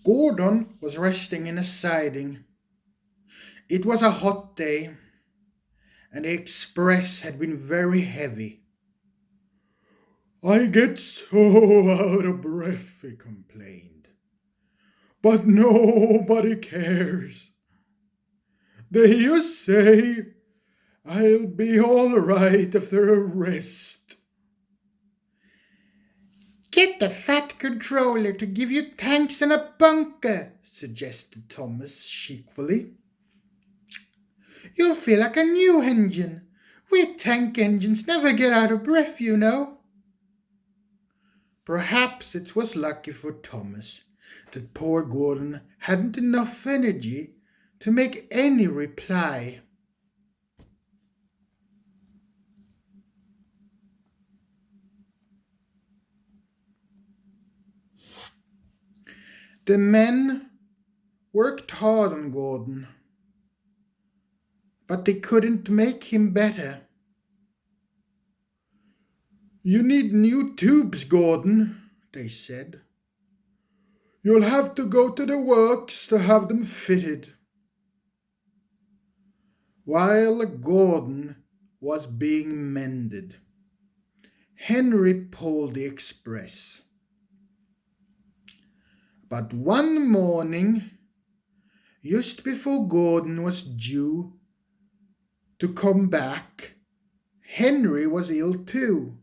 Gordon was resting in a siding. It was a hot day, and the express had been very heavy. I get so out of breath, he complained. But nobody cares. They just say I'll be all right after a rest. Get the fat controller to give you tanks and a bunker, suggested Thomas cheerfully. You'll feel like a new engine. We tank engines never get out of breath, you know. Perhaps it was lucky for Thomas that poor Gordon hadn't enough energy to make any reply. The men worked hard on Gordon, but they couldn't make him better. You need new tubes, Gordon, they said. You'll have to go to the works to have them fitted. While Gordon was being mended, Henry pulled the express. But one morning, just before Gordon was due to come back, Henry was ill too.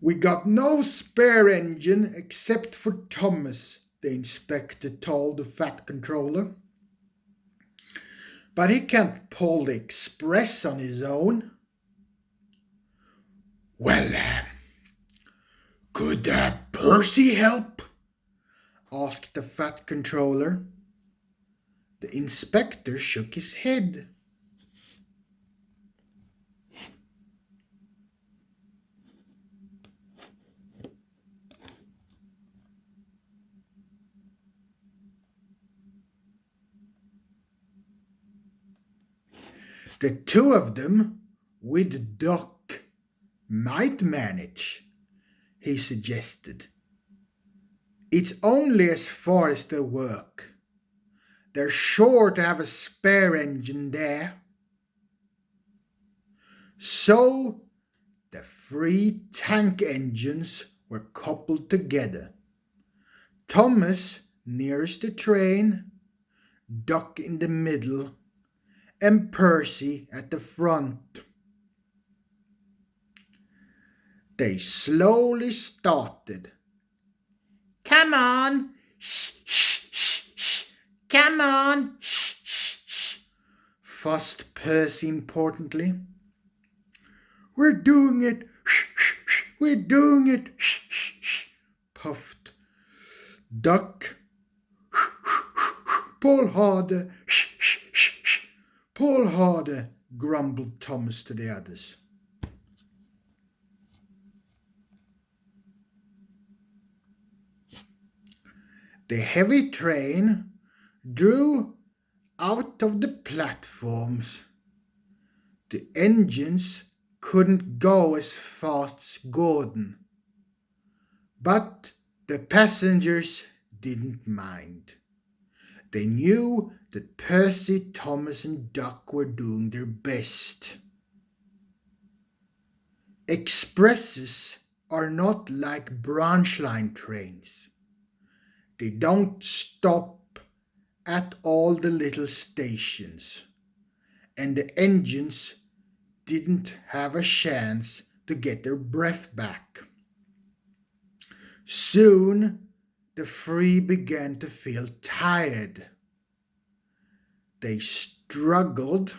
We got no spare engine except for Thomas, the inspector told the fat controller. But he can't pull the express on his own. Well, could Percy help? Asked the fat controller. The inspector shook his head. The two of them, with Doc, might manage, he suggested. It's only as far as the work. They're sure to have a spare engine there. So the three tank engines were coupled together. Thomas nearest the train, Doc in the middle, and Percy at the front. They slowly started. Come on! Shh, shh, shh, shh. Come on! Shh, shh, shh. Fussed Percy importantly. We're doing it! Shh, shh, shh. We're doing it! Shh, shh, shh. Puffed Duck. Pull harder! Shh, shh, shh, shh. Pull harder! Grumbled Thomas to the others. The heavy train drew out of the platforms. The engines couldn't go as fast as Gordon, but the passengers didn't mind. They knew that Percy, Thomas, and Duck were doing their best. Expresses are not like branch line trains. They don't stop at all the little stations, and the engines didn't have a chance to get their breath back. Soon the three began to feel tired. They struggled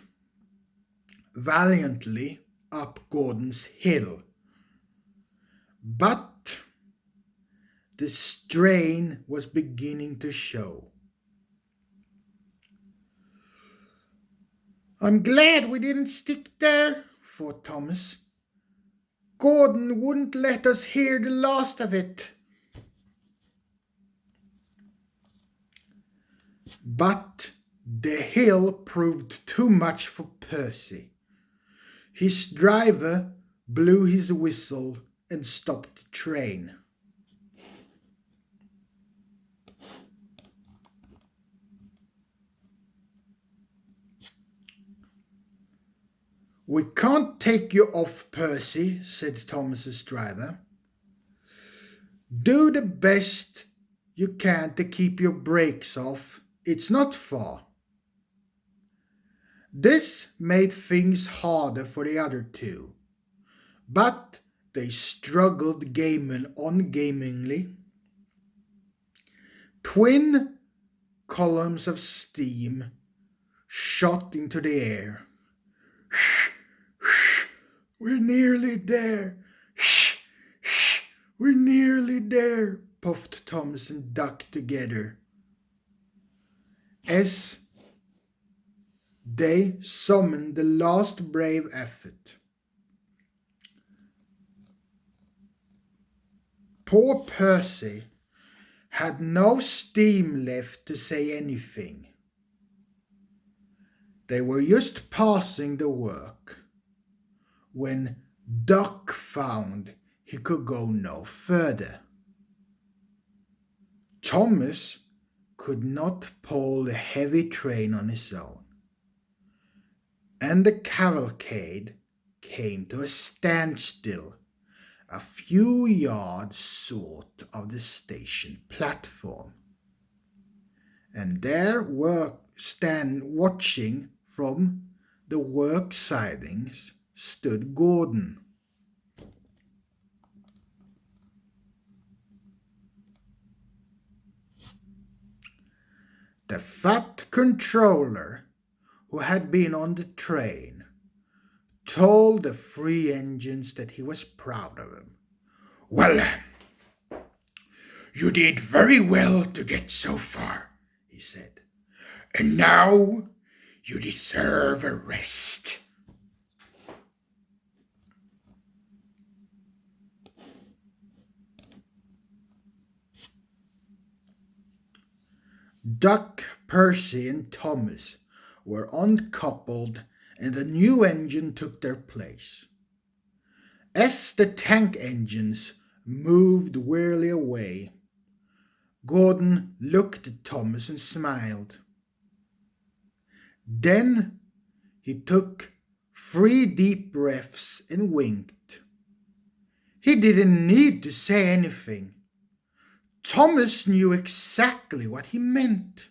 valiantly up Gordon's hill, but the strain was beginning to show. I'm glad we didn't stick there, thought Thomas. Gordon wouldn't let us hear the last of it. But the hill proved too much for Percy. His driver blew his whistle and stopped the train. "We can't take you off, Percy," said Thomas's driver. "Do the best you can to keep your brakes off. It's not far." This made things harder for the other two, but they struggled ungamingly. Twin columns of steam shot into the air. "We're nearly there. We're nearly there," puffed Thomas and Duck together as they summoned the last brave effort. Poor Percy had no steam left to say anything. They were just passing the work when Duck found he could go no further. Thomas could not pull the heavy train on his own, and the cavalcade came to a standstill a few yards short of the station platform. And there watching from the work sidings stood Gordon. The fat controller who had been on the train told the three engines that he was proud of them. "Well, you did very well to get so far," he said. "And now you deserve a rest." Duck, Percy, and Thomas were uncoupled, and a new engine took their place. As the tank engines moved wearily away, Gordon looked at Thomas and smiled. Then he took 3 deep breaths and winked. He didn't need to say anything. Thomas knew exactly what he meant.